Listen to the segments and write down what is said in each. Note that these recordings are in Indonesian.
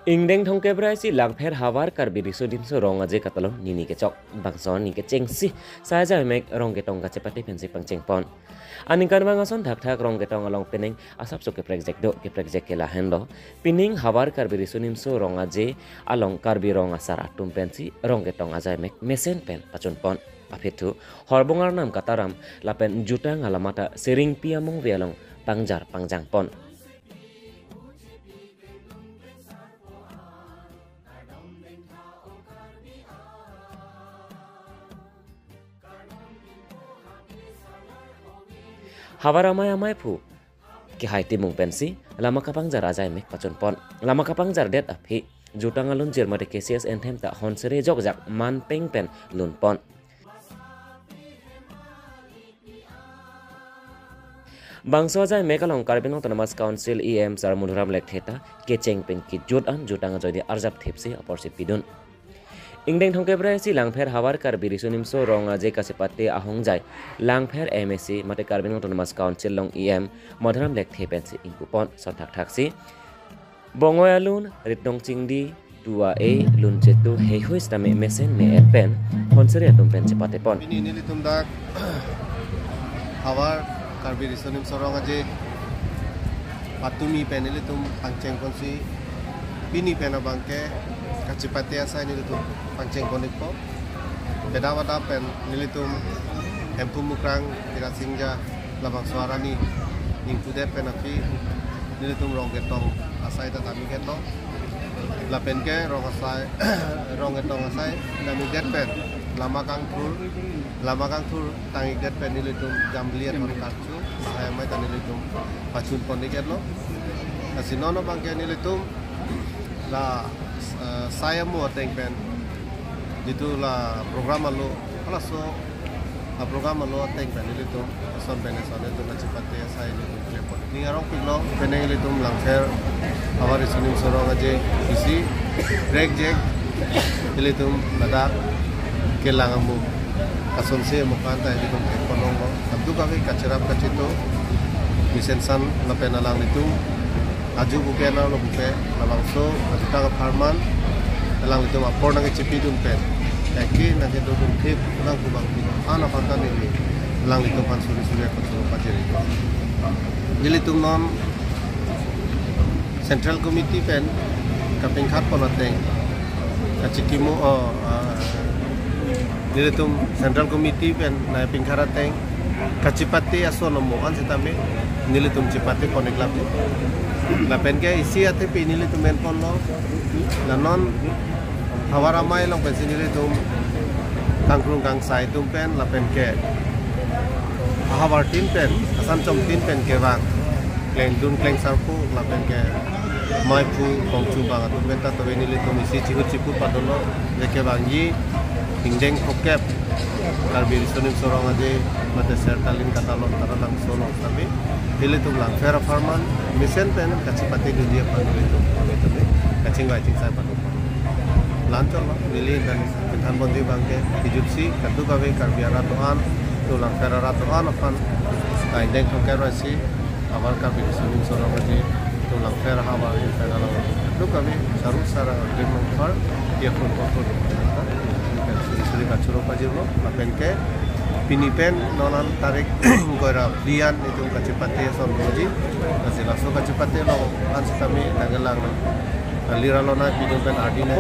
Ingdeng thongke brai si langpher hawar karbi risodin so rong aje katalo nini ke chok bangson ni ke chengsi saja mek rong ke tong ka cepati pensi pangcheng pon aning kan bangason thak thak rong ke tong along pening asap so ke project ke la hendo pining hawar karbi risonim so rong aje along karbi rong asar atum pensi rong ke tong ajai mek mesen pen pachon pon apetu horbongar nam kataram lapen jutang alamata sering piamong vialong pangjar pangjang pon. Hawar amai pu ki hai timung pensi lama kapangjar ajai mek pachon pon lama kapangjar det aphi jutang alun jermate KCS entem ta honsere jogjak man peng pen lun pon bangso ajai mek along karbin autonomous council EM sar munhuram lek theta ke cheng pen ki jutang ajoi arjap thepsi aporsi pidun ingdeng thongke brai si langpher hawar karbi risunim so rong aje kasepate ahong jai langpher MSC mate karbin autonomous council long EM modram lek thepen si ingkupon sonthak thaksi bongoyalun ritdong chingdi 2A lun chetu heihois tame mesen me pen honsere atum pen chepate pon ini litum dak hawar karbi risunim so rong aje patumi pen litum pangcheng konsi pini pen abangke kacipati asa ini litum pancing konik po beda wada pen nilitum empu mukrang tidak singja labang suara ni ingkudet pen api nilitum rong getong asai tatami getong lapen ke rong asai rong getong asai dami get pen lama kang tur tangi get pen nilitum jamblian on karcu saya mai tan nilitum pacun konik lo asinono bangke nilitum la saya mau teng pen itulah program lo kalau so program lo teng pen itu son benesan itu kacipati saya ini telepon ni orang pilo peneng itu langfer awal isunim sorong aja isi break jack itu badak kelangamu kasonse mukanta itu telepon lo abdu kami kacerap kacito misensan lapen alang itu aju bukan lo bukan langsung kita farman alang itu apor nang cipi dun pen kaki nanti dun khip ulang kubang pino ana pantan ini alang itu pan suri ko suru pajeri jadi tum non central committee pen kaping khat ponateng kachikimo jadi tum central committee pen na pingkharateng kacipati asonomo an sitame nilitum cipati konek lapu lapen ke isi ate pinili tumen ponlo lanon hawar amai long pensi nilitum kangkrung kangsai tumpen lapen ke hawar tin pen asan chom tin pen ke bang kleng dun kleng sarpu lapen ke mai pu kongchu bang tumpen ta to nilitum isi cipu padono leke bangi ingdeng kokep karbi risunim sorong aje mate sertalin katalon taralang solo tapi nilitum lang fera farman misen pen kacipati dunia panu itu kacing saya panu lancol nili dan pentan bondi bangke hijupsi kadu kawe karbiara toan tulang fera ratoan apan indeng kokerasi awal karbi risunim sorong aje tulang fera hawal fera lang kadu kawe saru sara demong far dia pun suri kacuro pajiro lapen ke pinipen nonan tarik goira lian itu kacipati son roji masih langsung kacipati lo ansitami nagelang lira lo na pinipen adina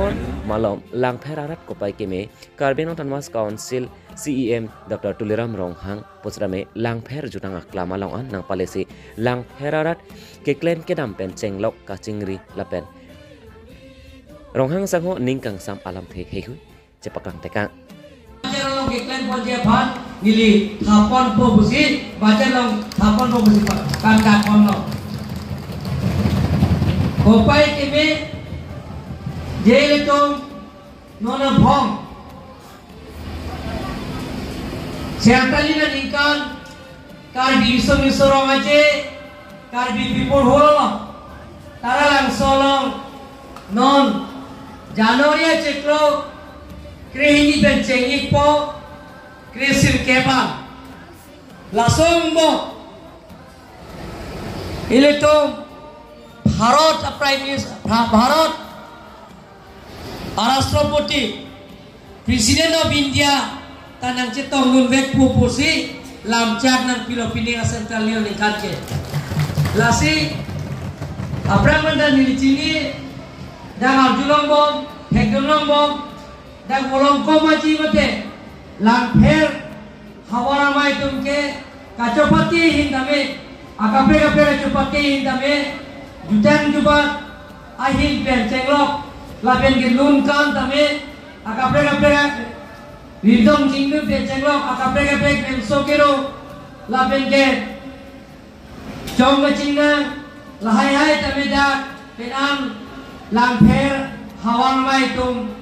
malom langpher arat kopai keme karbin autonomous council CEM Dr. Tuliram Ronghang pusrame langpher jutang aklama long an nang palesi langpher arat ke claim ke dam pen chenglok ka chingri lapen Ronghang sangho ningkang sam alam the hehu cepakang teka long iklan ponje pan nili thapon po busi baca long thapon po busi kan kapon lo kopai keme jele tong nona phong sertali na ningkan kar biso rong aje kar bipur holo tara lang solong non Januari ceklo krehingi bencengi po kresil keba lasong mo ile to Bharat Prime Minister Bharat Arashtrapati Presiden of India tanang cetong nun vek pupusi lamcak nang Filipina Central Leon ikanke lasi aprang mandan nilicini dang arjulong bom hekdulong bom dang bolong komaji mate langper hawara mai tumke kacopati hindame akape kacopati hindame jutang jubat ahil pen cenglok lapen gelun kan tame akape Lidong jingdu pe cenglok akape nemso kero lapen ke chong cingna lahai hai tame dak penam langper hawang mai tum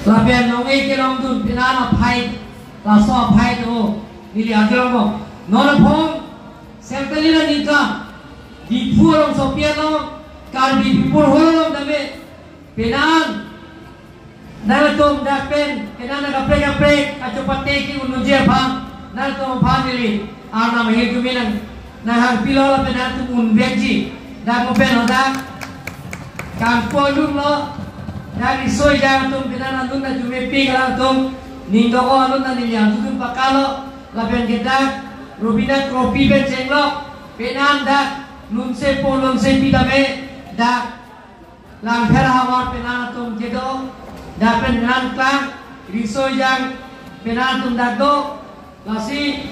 lapen nongai ke long dun penam apai laso apai to nili agilong mo nona phong serkali la nika di purong sopiano kar di pur holong tame penam Nalatom dapen, kenana kapre kacopate ki unujia phang, nalatom phang nili, arna mahir kuminang, nahar pilola penatum unbeji, dak mo pen odak, kampo lum lo, dak isoi jang tum kenana luna jume pi kala tum, nindoko luna niliang tutum pakalo, lapen kedak, rubina kropi pen cenglo, penan dak, lunse pitame, dak, langher hawar penana tum kedo. Dapen penan klang riso yang penan tum dado lasi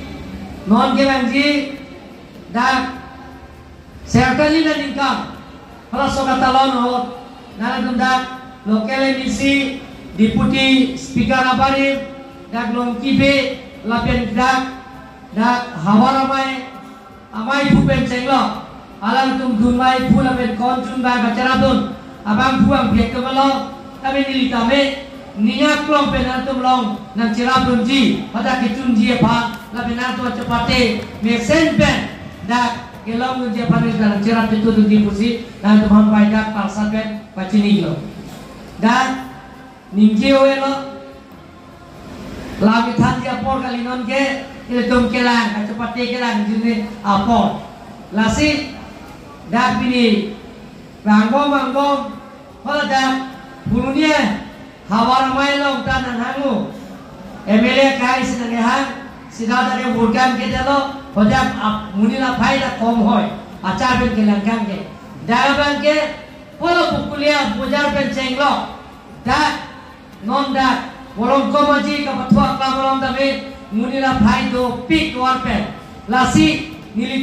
non kelanji dak serkali dan income kalau sokat talon hot nana tum dak lokal emisi deputi speaker apari dak long kibe lapen dak hawar amai pupen cenglo alang tum dumai pula pen konjun ba bacaratun abang buang biak kemalo kami nilitame niya klong penatum long nang cirap dunji pada kitun apa la penatu cepate mesen pen dak gelong dunji apa ni dalam cirap itu dunji pusi dan tuhan paidak palsat pen pacini lo dan ninji oelo lagi thanji apor kali non ke iltum kelang cepate kelang jini apor lasi dak bini banggom pada dak Burunya hawar mai long tanan hangu MLA kai sinang hang sida dari burkan ke dalo hojak munila faida kom hoy acar ben kelang ke daban ke polo bukulia bujar ben cenglo da non da bolong komaji ka patwa ka bolong tabe munila faido pik war pen lasi nili